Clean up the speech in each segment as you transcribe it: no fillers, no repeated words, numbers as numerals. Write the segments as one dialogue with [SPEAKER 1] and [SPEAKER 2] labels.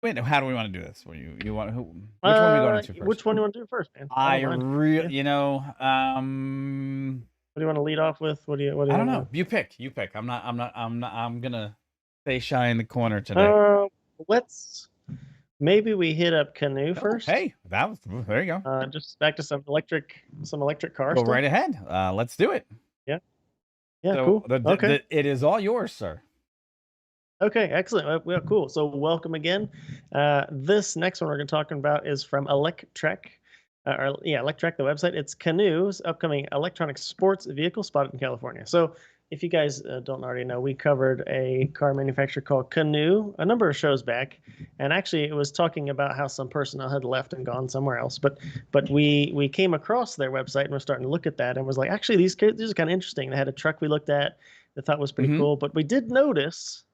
[SPEAKER 1] Wait, how do we want to do this? You want which one are we going into first?
[SPEAKER 2] Which one do you want to do first, man? I
[SPEAKER 1] I
[SPEAKER 2] don't mind.
[SPEAKER 1] real,
[SPEAKER 2] Yeah. What do you want to lead off with? What do you
[SPEAKER 1] I don't
[SPEAKER 2] want
[SPEAKER 1] know.
[SPEAKER 2] to
[SPEAKER 1] You pick. You pick. I'm gonna stay shy in the corner
[SPEAKER 2] do?
[SPEAKER 1] today.
[SPEAKER 2] Let's maybe we hit up Canoo
[SPEAKER 1] Oh,
[SPEAKER 2] first.
[SPEAKER 1] hey, that was there. You go.
[SPEAKER 2] Just back to some electric car
[SPEAKER 1] Go right
[SPEAKER 2] stuff.
[SPEAKER 1] ahead. Let's do it.
[SPEAKER 2] Yeah. Yeah.
[SPEAKER 1] So
[SPEAKER 2] Cool. Okay.
[SPEAKER 1] it is all yours, sir.
[SPEAKER 2] Okay. Excellent. Well, cool. So welcome again. This next one we're going to talk about is from Electrek. Electrek, the website. It's Canoo's upcoming electronic sports vehicle spotted in California. So if you guys don't already know, we covered a car manufacturer called Canoo a number of shows back, and actually it was talking about how some personnel had left and gone somewhere else. But we came across their website and we're starting to look at that and was like, actually these are kind of interesting. They had a truck we looked at that thought was pretty
[SPEAKER 1] Mm-hmm.
[SPEAKER 2] cool, but we did notice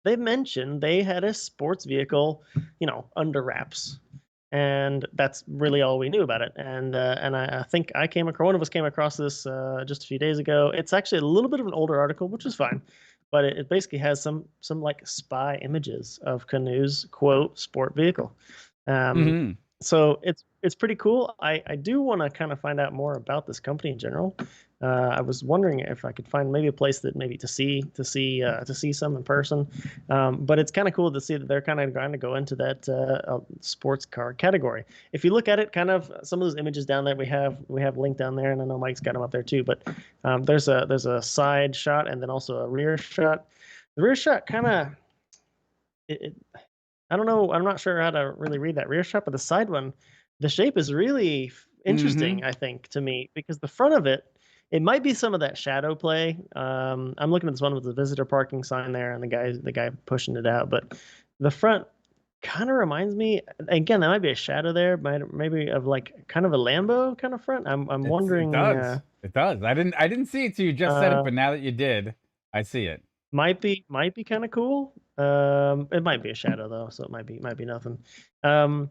[SPEAKER 2] they mentioned they had a sports vehicle, under wraps, and that's really all we knew about it. And I think one of us came across this just a few days ago. It's actually a little bit of an older article, which is fine, but it basically has some like spy images of Canoo's quote sport vehicle. Um,
[SPEAKER 1] Mm-hmm.
[SPEAKER 2] so it's pretty cool. I do want to kind of find out more about this company in general. I was wondering if I could find maybe a place that maybe to see some in person. But it's kind of cool to see that they're kind of going to go into that sports car category. If you look at it, kind of some of those images down there we have linked down there, and I know Mike's got them up there too. But there's a side shot and then also a rear shot. The rear shot kind of it, I don't know. I'm not sure how to really read that rear shot, but the side one, the shape is really
[SPEAKER 1] Mm-hmm.
[SPEAKER 2] interesting, I think, to me, because the front of it might be some of that shadow play. I'm looking at this one with the visitor parking sign there and the guy pushing it out, but the front kind of reminds me, again, that might be a shadow there, maybe of like kind of a Lambo kind of front. I'm
[SPEAKER 1] It
[SPEAKER 2] wondering,
[SPEAKER 1] does. It does. I didn't see it till you just said it,
[SPEAKER 2] uh,
[SPEAKER 1] but now that you did, I see it.
[SPEAKER 2] might be kind of cool. It might be a shadow though, so it might be nothing. Um,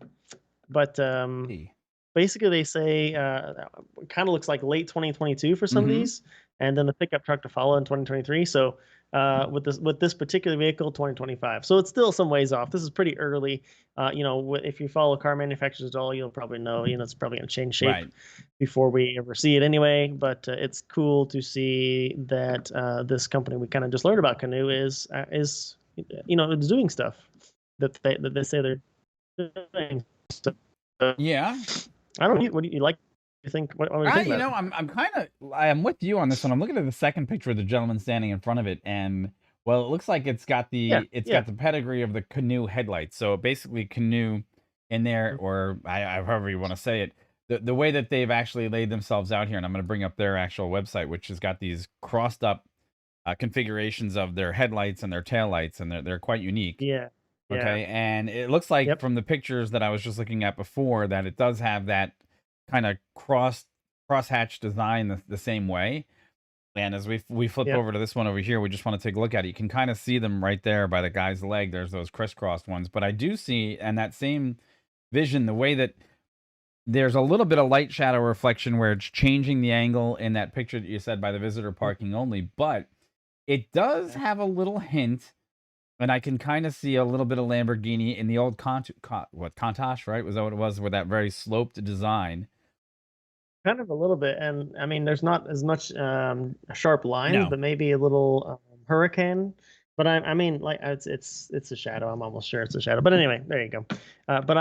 [SPEAKER 2] but
[SPEAKER 1] Hey.
[SPEAKER 2] basically they say kind of looks like late 2022 for some of
[SPEAKER 1] Mm-hmm.
[SPEAKER 2] these, and then the pickup truck to follow in 2023. So with this particular vehicle, 2025. So it's still some ways off. This is pretty early. If you follow car manufacturers at all, you'll probably know. It's probably going to change shape
[SPEAKER 1] Right.
[SPEAKER 2] before we ever see it anyway. But it's cool to see that this company we kind of just learned about, Canoo, is it's doing stuff that they say they're doing. So,
[SPEAKER 1] Yeah.
[SPEAKER 2] I don't know. What do you like? You think? What do you think about it?
[SPEAKER 1] I'm with you on this one. I'm looking at the second picture of the gentleman standing in front of it, and well, it looks like
[SPEAKER 2] Yeah,
[SPEAKER 1] it's
[SPEAKER 2] yeah.
[SPEAKER 1] got the pedigree of the Canoo headlights. So basically, Canoo in there,
[SPEAKER 2] Mhm.
[SPEAKER 1] or however you want to say it, the way that they've actually laid themselves out here, and I'm going to bring up their actual website, which has got these crossed up configurations of their headlights and their taillights, and they're quite unique.
[SPEAKER 2] Yeah, yeah.
[SPEAKER 1] Okay, and it looks like
[SPEAKER 2] Yep,
[SPEAKER 1] from the pictures that I was just looking at before that it does have that kind of crosshatch design the same way. And as we flip
[SPEAKER 2] yep,
[SPEAKER 1] over to this one over here, we just want to take a look at it. You can kind of see them right there by the guy's leg. There's those crisscrossed ones, but I do see and that same vision, the way that there's a little bit of light shadow reflection where it's changing the angle in that picture that you said by the visitor
[SPEAKER 2] mm,
[SPEAKER 1] parking only, but it does
[SPEAKER 2] yeah.
[SPEAKER 1] have a little hint and I can kind of see a little bit of Lamborghini in the old Countach, right? Was that what it was with that very sloped design?
[SPEAKER 2] Kind of a little bit, and I mean, there's not as much sharp lines,
[SPEAKER 1] No.
[SPEAKER 2] but maybe a little hurricane. But I mean, like it's a shadow. I'm almost sure it's a shadow. But anyway, there you go. But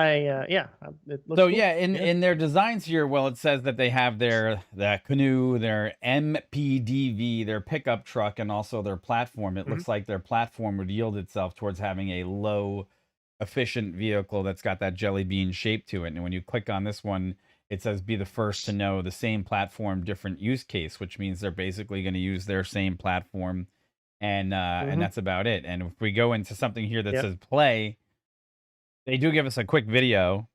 [SPEAKER 2] yeah, it looks
[SPEAKER 1] So
[SPEAKER 2] cool.
[SPEAKER 1] yeah,
[SPEAKER 2] Yeah.
[SPEAKER 1] in their designs here, well, it says that they have their Canoo, their MPDV, their pickup truck, and also their platform. It
[SPEAKER 2] Mhm.
[SPEAKER 1] looks like their platform would yield itself towards having a low efficient vehicle that's got that jelly bean shape to it. And when you click on this one, it says be the first to know the same platform, different use case, which means they're basically going to use their same platform, and
[SPEAKER 2] Mhm.
[SPEAKER 1] that's about it. And if we go into something here that
[SPEAKER 2] Yep.
[SPEAKER 1] says play, they do give us a quick video.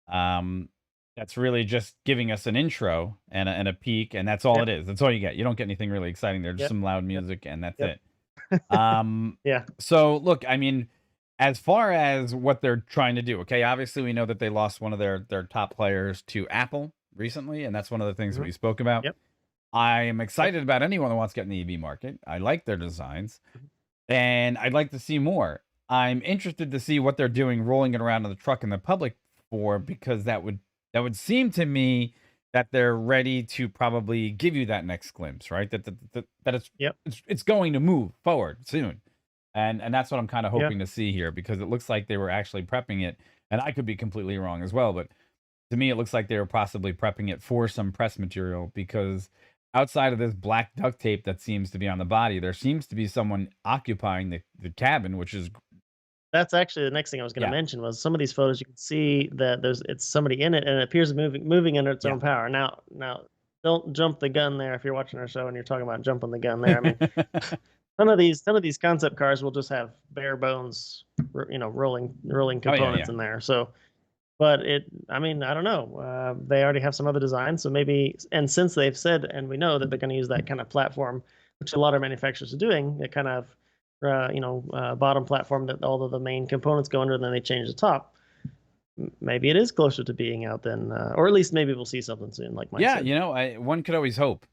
[SPEAKER 1] Um, that's really just giving us an intro and a peek, and that's all
[SPEAKER 2] Yep.
[SPEAKER 1] it is. That's all you get. You don't get anything really exciting there. Just
[SPEAKER 2] Yep.
[SPEAKER 1] some loud
[SPEAKER 2] Yep.
[SPEAKER 1] music, and that's
[SPEAKER 2] Yep.
[SPEAKER 1] it. Um,
[SPEAKER 2] Yeah.
[SPEAKER 1] so look, I mean, as far as what they're trying to do, okay, obviously we know that they lost one of their top players to Apple recently, and that's one of the things that
[SPEAKER 2] Mhm.
[SPEAKER 1] we spoke about.
[SPEAKER 2] Yep.
[SPEAKER 1] I am
[SPEAKER 2] Yep.
[SPEAKER 1] excited about anyone that wants to get in the EV market. I like their designs,
[SPEAKER 2] Mhm.
[SPEAKER 1] and I'd like to see more. I'm interested to see what they're doing rolling it around in the truck in the public for, because that would seem to me that they're ready to probably give you that next glimpse, right? That
[SPEAKER 2] Yep.
[SPEAKER 1] it's going to move forward soon. And that's what I'm kind of
[SPEAKER 2] Yeah.
[SPEAKER 1] hoping to see here, because it looks like they were actually prepping it, and I could be completely wrong as well, but to me it looks like they were possibly prepping it for some press material, because outside of this black duct tape that seems to be on the body, there seems to be someone occupying the cabin, which is
[SPEAKER 2] That's actually the next thing I was going to
[SPEAKER 1] yeah,
[SPEAKER 2] mention was some of these photos you can see that it's somebody in it and it appears moving under its
[SPEAKER 1] yeah.
[SPEAKER 2] own power. Now don't jump the gun there if you're watching our show and you're talking about jumping the gun there. I mean, some of these concept cars will just have bare bones, rolling
[SPEAKER 1] Oh yeah,
[SPEAKER 2] components
[SPEAKER 1] yeah.
[SPEAKER 2] in there. So, but I mean, I don't know. They already have some other designs, so maybe. And since they've said, and we know that they're going to use that kind of platform, which a lot of manufacturers are doing, that kind of, bottom platform that all of the main components go under, and then they change the top. Maybe it is closer to being out than, or at least maybe we'll see something soon, like Mike
[SPEAKER 1] Yeah,
[SPEAKER 2] said.
[SPEAKER 1] one could always hope.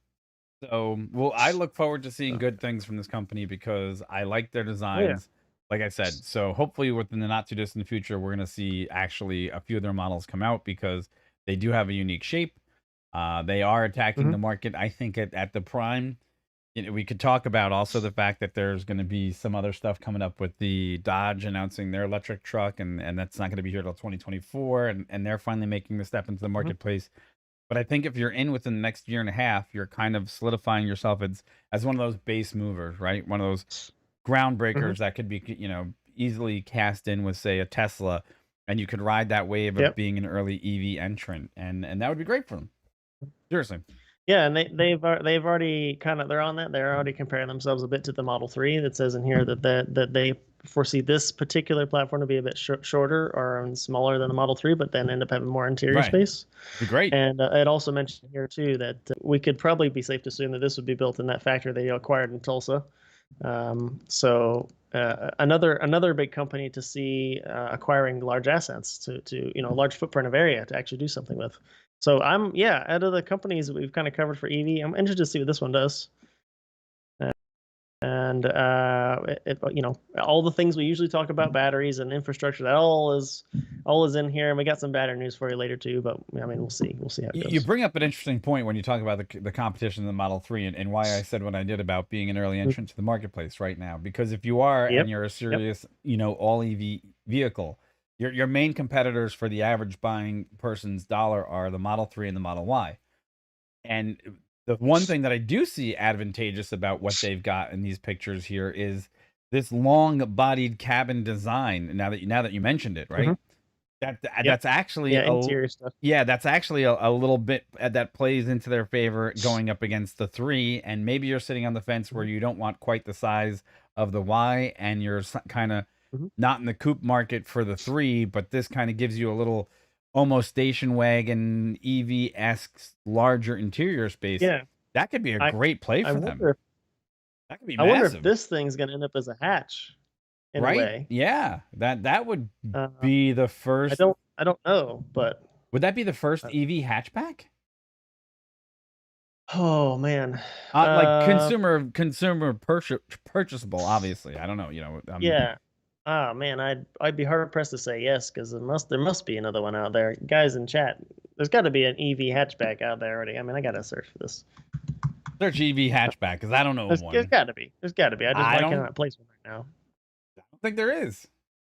[SPEAKER 1] So, well, I look forward to seeing
[SPEAKER 2] So,
[SPEAKER 1] good things from this company because I like their
[SPEAKER 2] oh yeah.
[SPEAKER 1] designs. Like I said, so hopefully within the not too distant future, we're going to see actually a few of their models come out, because they do have a unique shape. They are attacking
[SPEAKER 2] Hmm.
[SPEAKER 1] the market, I think, at the prime. We could talk about also the fact that there's going to be some other stuff coming up with the Dodge announcing their electric truck, and that's not going to be here till 2024, and they're finally making the step into the
[SPEAKER 2] Hmm.
[SPEAKER 1] marketplace. But I think if you're in within the next year and a half, you're kind of solidifying yourself as one of those base movers, right? One of those
[SPEAKER 2] Hmm.
[SPEAKER 1] groundbreakers that could be, easily cast in with, say, a Tesla, and you could ride that wave of
[SPEAKER 2] Yep.
[SPEAKER 1] being an early EV entrant, and that would be great for them. Seriously.
[SPEAKER 2] Yeah, and they've already kind of they're on that. They're already comparing themselves a bit to the Model 3. That says in here that they foresee this particular platform to be a bit shorter or smaller than the Model 3, but then end up having more interior
[SPEAKER 1] Right.
[SPEAKER 2] space.
[SPEAKER 1] It'd be great.
[SPEAKER 2] And it also mentioned here too that we could probably be safe to assume that this would be built in that factory they acquired in Tulsa. Another big company to see acquiring large assets to large footprint of area to actually do something with. So out of the companies that we've kind of covered for EV, I'm interested to see what this one does. And all the things we usually talk about, batteries and infrastructure, that all is in here. And we got some battery news for you later too. But I mean, we'll see how it
[SPEAKER 1] You
[SPEAKER 2] goes.
[SPEAKER 1] bring up an interesting point when you talk about the competition in the Model 3, and why I said what I did about being an early
[SPEAKER 2] Mhm.
[SPEAKER 1] entrant to the marketplace right now. Because if you are, and
[SPEAKER 2] Yep.
[SPEAKER 1] you're a
[SPEAKER 2] Yep.
[SPEAKER 1] serious, all EV vehicle, your main competitors for the average buying person's dollar are the Model 3 and the Model Y. And the one thing that I do see advantageous about what they've got in these pictures here is this long-bodied cabin design. Now that you mentioned it,
[SPEAKER 2] Hmm.
[SPEAKER 1] right?
[SPEAKER 2] Yep.
[SPEAKER 1] That's actually
[SPEAKER 2] Yeah. Interior stuff.
[SPEAKER 1] yeah, that's actually a little bit that plays into their favor going up against the 3, and maybe you're sitting on the fence where
[SPEAKER 2] Hmm.
[SPEAKER 1] you don't want quite the size of the Y, and you're kind of
[SPEAKER 2] Hmm.
[SPEAKER 1] not in the coupe market for the 3, but this kind of gives you a little almost station wagon EV-esque larger interior space.
[SPEAKER 2] Yeah.
[SPEAKER 1] That could be a
[SPEAKER 2] I
[SPEAKER 1] great play
[SPEAKER 2] I
[SPEAKER 1] for them.
[SPEAKER 2] wonder if
[SPEAKER 1] That could be
[SPEAKER 2] I wonder if
[SPEAKER 1] massive,
[SPEAKER 2] this thing's gonna end up as a hatch in a
[SPEAKER 1] right?
[SPEAKER 2] way.
[SPEAKER 1] Yeah, that would
[SPEAKER 2] Uh,
[SPEAKER 1] be the
[SPEAKER 2] I
[SPEAKER 1] first.
[SPEAKER 2] don't know, but
[SPEAKER 1] Would that be the first
[SPEAKER 2] uh,
[SPEAKER 1] EV hatchback?
[SPEAKER 2] oh man,
[SPEAKER 1] Like
[SPEAKER 2] uh,
[SPEAKER 1] consumer purchasable, obviously. I don't know,
[SPEAKER 2] yeah. Ah man, I'd be hard pressed to say yes because there must be another one out there. Guys in chat, there's got to be an EV hatchback out there already. I mean, I gotta search for this.
[SPEAKER 1] search EV hatchback, because I don't know of
[SPEAKER 2] There's
[SPEAKER 1] one.
[SPEAKER 2] got to be. There's got to be.
[SPEAKER 1] I
[SPEAKER 2] Why
[SPEAKER 1] don't,
[SPEAKER 2] can't I place one right now?
[SPEAKER 1] I don't think there is.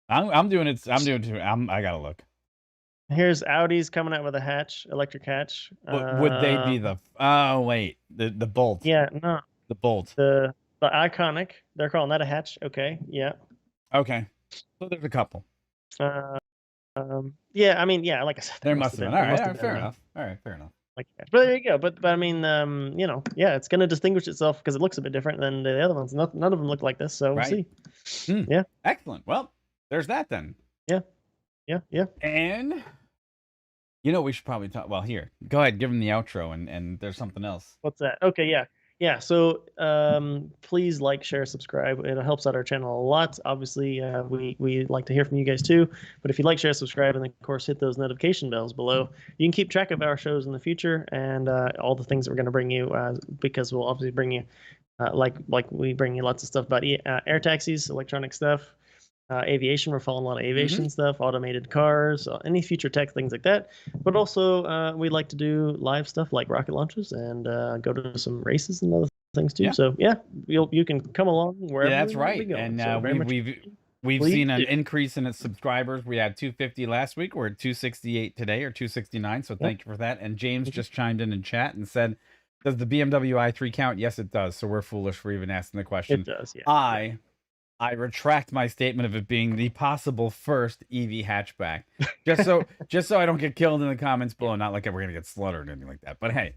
[SPEAKER 1] I'm doing it. I'm doing it too. I gotta look.
[SPEAKER 2] Here's Audi's coming out with a hatch, electric hatch.
[SPEAKER 1] Would they be the? Oh wait, the bolt,
[SPEAKER 2] Yeah, no,
[SPEAKER 1] the bolt.
[SPEAKER 2] the iconic. They're calling that a hatch. Okay, yeah.
[SPEAKER 1] Okay, so there's a couple.
[SPEAKER 2] Uh, yeah, I mean, yeah, like I said,
[SPEAKER 1] There must have been.
[SPEAKER 2] there
[SPEAKER 1] All right,
[SPEAKER 2] must
[SPEAKER 1] all
[SPEAKER 2] have
[SPEAKER 1] right,
[SPEAKER 2] been
[SPEAKER 1] fair enough. All right, fair enough.
[SPEAKER 2] like, but there you go. But I mean, yeah, it's gonna distinguish itself because it looks a bit different than the other ones. None of them look like this, so we'll
[SPEAKER 1] Right.
[SPEAKER 2] see. Yeah,
[SPEAKER 1] Excellent. Well, there's that then.
[SPEAKER 2] yeah, yeah, yeah.
[SPEAKER 1] And we should probably talk. Well, here, go ahead, give them the outro, and there's something else.
[SPEAKER 2] What's that? Okay, yeah. Yeah, so please like, share, subscribe. It helps out our channel a lot. Obviously, we like to hear from you guys too. But if you like, share, subscribe, and then, of course, hit those notification bells below, you can keep track of our shows in the future and all the things that we're going to bring you because we'll obviously bring you, like we bring you lots of stuff about air taxis, electronic stuff, Aviation. We're following a lot of
[SPEAKER 1] Hmm.
[SPEAKER 2] aviation stuff, automated cars, any future tech things like that. But also, we like to do live stuff like rocket launches and go to some races and other things too.
[SPEAKER 1] Yeah.
[SPEAKER 2] So yeah, you can come along
[SPEAKER 1] Yeah,
[SPEAKER 2] wherever
[SPEAKER 1] that's
[SPEAKER 2] we're
[SPEAKER 1] right.
[SPEAKER 2] going.
[SPEAKER 1] And
[SPEAKER 2] So very much
[SPEAKER 1] we've
[SPEAKER 2] please
[SPEAKER 1] seen an
[SPEAKER 2] do.
[SPEAKER 1] increase in its subscribers. We had 250 last week. We're at 268 today, or 269. So
[SPEAKER 2] Yep.
[SPEAKER 1] thank you for that. And James
[SPEAKER 2] Mhm.
[SPEAKER 1] just chimed in chat and said, "Does the BMW i3 count?" Yes, it does. So we're foolish for even asking the
[SPEAKER 2] It
[SPEAKER 1] question.
[SPEAKER 2] does. Yeah. Yeah.
[SPEAKER 1] I I retract my statement of it being the possible first EV hatchback. Just so I don't get killed in the comments
[SPEAKER 2] Yeah.
[SPEAKER 1] below. Not like we're gonna get slaughtered or anything like that. But hey,